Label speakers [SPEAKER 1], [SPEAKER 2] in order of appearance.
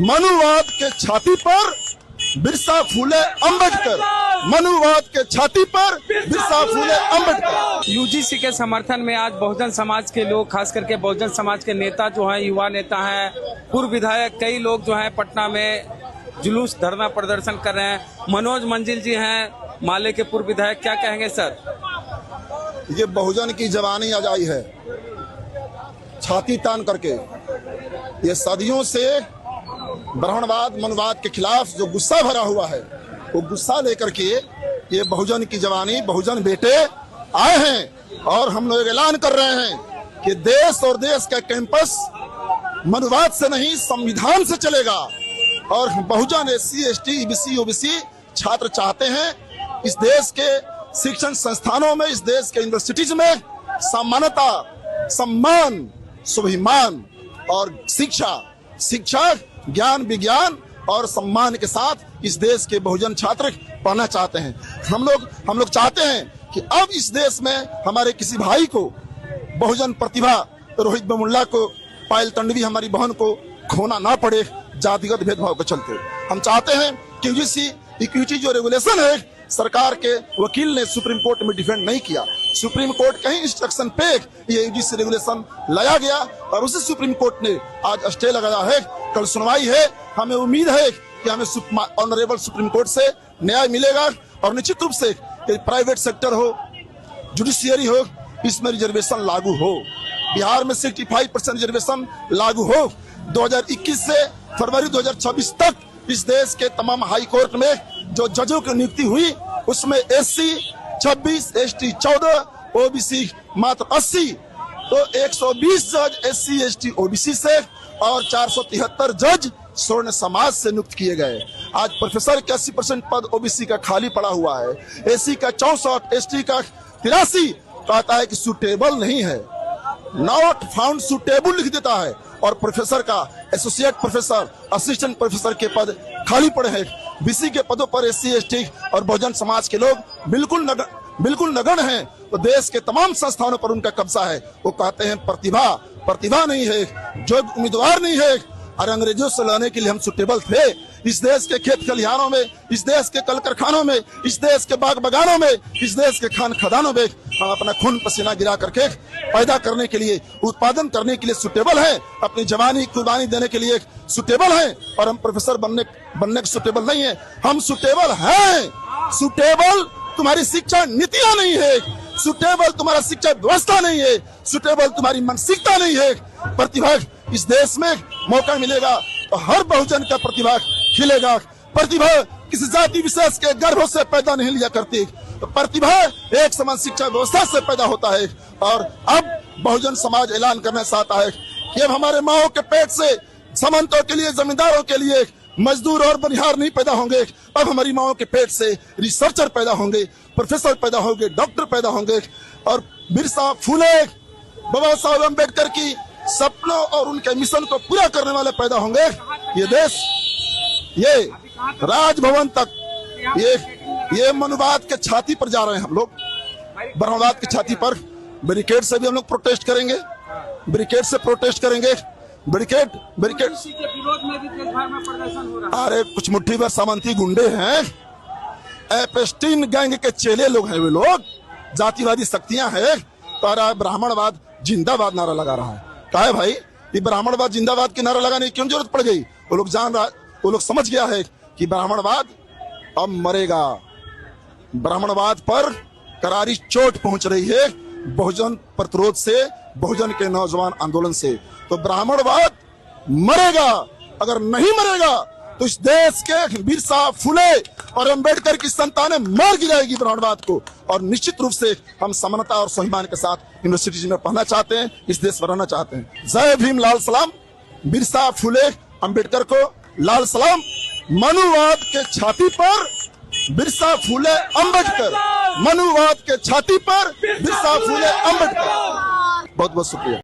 [SPEAKER 1] मनुवाद के छाती पर बिरसा फूले अंबेडकर, मनुवाद के छाती पर बिरसा फूले अंबेडकर।
[SPEAKER 2] यूजीसी के समर्थन में आज बहुजन समाज के लोग, खास करके बहुजन समाज के नेता जो हैं, युवा नेता हैं, पूर्व विधायक, कई लोग जो हैं पटना में जुलूस धरना प्रदर्शन कर रहे हैं। मनोज मंजिल जी हैं माले के पूर्व विधायक, क्या कहेंगे सर?
[SPEAKER 1] ये बहुजन की जवानी आज आई है, छाती तान करके। ये सदियों से ब्राह्मणवाद मनुवाद के खिलाफ जो गुस्सा भरा हुआ है, वो गुस्सा लेकर के ये बहुजन की जवानी, बहुजन बेटे आए हैं। और हम लोग ऐलान कर रहे हैं कि देश और देश का कैंपस मनुवाद से नहीं संविधान से चलेगा। और बहुजन SC ST EBC OBC छात्र चाहते हैं इस देश के शिक्षण संस्थानों में, इस देश के यूनिवर्सिटीज में समानता, सम्मान, स्वाभिमान और शिक्षा, ज्ञान, विज्ञान और सम्मान के साथ इस देश के बहुजन छात्र पढ़ना चाहते हैं। हम लोग चाहते हैं कि अब इस देश में हमारे किसी भाई को बहुजन प्रतिभा, रोहित बमुल्ला को, पायल तंडवी हमारी बहन को खोना ना पड़े जातिगत भेदभाव के चलते। हम चाहते हैं कि यूजीसी इक्विटी जो रेगुलेशन है, सरकार के वकील ने सुप्रीम कोर्ट में डिफेंड नहीं किया। सुप्रीम कोर्ट के ही इंस्ट्रक्शन पे ये यूजीसी रेगुलेशन लाया गया और उसी सुप्रीम कोर्ट ने आज स्टे लगाया है। कल सुनवाई है, हमें उम्मीद है कि हमें ऑनरेबल सुप्रीम कोर्ट से न्याय मिलेगा और निश्चित रूप से प्राइवेट सेक्टर हो, जुडिशियरी हो, इसमें रिजर्वेशन लागू हो। बिहार में 65% रिजर्वेशन लागू हो। 2021 से फरवरी 2026 तक इस देश के तमाम हाई कोर्ट में जो जजों की नियुक्ति हुई, उसमें SC 26, ST 14, OBC मात्र 80, तो 120 जज SC ST OBC से और 473 जज स्वर्ण समाज से नियुक्त किए गए। आज प्रोफेसर के 80% पद OBC का खाली पड़ा हुआ है। SC का 64, ST का 83 कहता है कि सुटेबल नहीं है, नॉट फाउंड सुटेबल लिख देता है। और प्रोफेसर का एसोसिएट प्रोफेसर, असिस्टेंट प्रोफेसर के पद खाली पड़े हैं। BC के पदों पर SC ST और बहुजन समाज के लोग बिल्कुल नगण्य हैं। तो देश के तमाम संस्थानों पर उनका कब्जा है। वो कहते हैं प्रतिभा नहीं है, जो उम्मीदवार नहीं है। और अंग्रेजों से लड़ने के लिए हम सुटेबल थे। इस देश के खेत खलिहानों में, इस देश के कल कारखानों में, इस देश के बाग बगानों में, इस देश के खान खदानों में हम अपना खून पसीना गिरा करके पैदा करने के लिए, उत्पादन करने के लिए सुटेबल है। अपनी जवानी कुर्बानी देने के लिए सुटेबल है। और हम प्रोफेसर बनने के सुटेबल नहीं है, हम सुटेबल हैं। सुटेबल तुम्हारी शिक्षा नीतियां नहीं है, सुटेबल तुम्हारा शिक्षा व्यवस्था नहीं है, सुटेबल तुम्हारी मानसिकता नहीं है। प्रतिभा इस देश में मौका मिलेगा तो हर बहुजन का प्रतिभा खिलेगा। प्रतिभा किसी जाति विशेष के गर्भ से पैदा नहीं लिया करती, तो प्रतिभा एक समान शिक्षा व्यवस्था से पैदा होता है। और अब बहुजन समाज ऐलान करना चाहता है कि अब हमारे माओ के पेट से सामंतों के लिए, जमींदारों के लिए मजदूर और बनिहार नहीं पैदा होंगे। अब हमारी माओ के पेट से रिसर्चर पैदा होंगे, प्रोफेसर पैदा होंगे, डॉक्टर पैदा होंगे। और बिरसा फूले, बाबा साहब अम्बेडकर की सपनों और उनके मिशन को पूरा करने वाले पैदा होंगे। ये देश, ये राजभवन तक, ये मनुवाद के छाती पर जा रहे हैं हम लोग। ब्राह्मणवाद की छाती पर बैरिकेड से भी हम लोग प्रोटेस्ट करेंगे, बैरिकेड से प्रोटेस्ट करेंगे। बैरिकेड
[SPEAKER 2] के विरोध में भी देश भर में प्रदर्शन हो रहा है।
[SPEAKER 1] अरे कुछ मुट्ठी भर सामंती गुंडे हैं, एपेस्टीन गैंग के चेले लोग हैं। वे लोग जातिवादी शक्तियां हैं। तो ब्राह्मणवाद जिंदाबाद नारा लगा रहा है। कहा है भाई, ये ब्राह्मणवाद जिंदाबाद की नारा लगाने की क्यों जरूरत पड़ गई? वो लोग समझ गया है कि ब्राह्मणवाद अब मरेगा। ब्राह्मणवाद पर करारी चोट पहुंच रही है बहुजन प्रतिरोध से, बहुजन के नौजवान आंदोलन से। तो ब्राह्मणवाद मरेगा। अगर नहीं मरेगा तो इस देश के बिरसा फूले और अंबेडकर की संतानें मार गिराएगी ब्राह्मणवाद को। और निश्चित रूप से हम समानता और स्वाभिमान के साथ यूनिवर्सिटीज में पढ़ना चाहते हैं, इस देश में रहना चाहते हैं। जय भीम, लाल सलाम। बिरसा फूले अंबेडकर को लाल सलाम। मनुवाद के छाती पर बिरसा फूले अंबेडकर, मनुवाद के छाती पर बिरसा फूले अंबेडकर। बहुत बहुत शुक्रिया।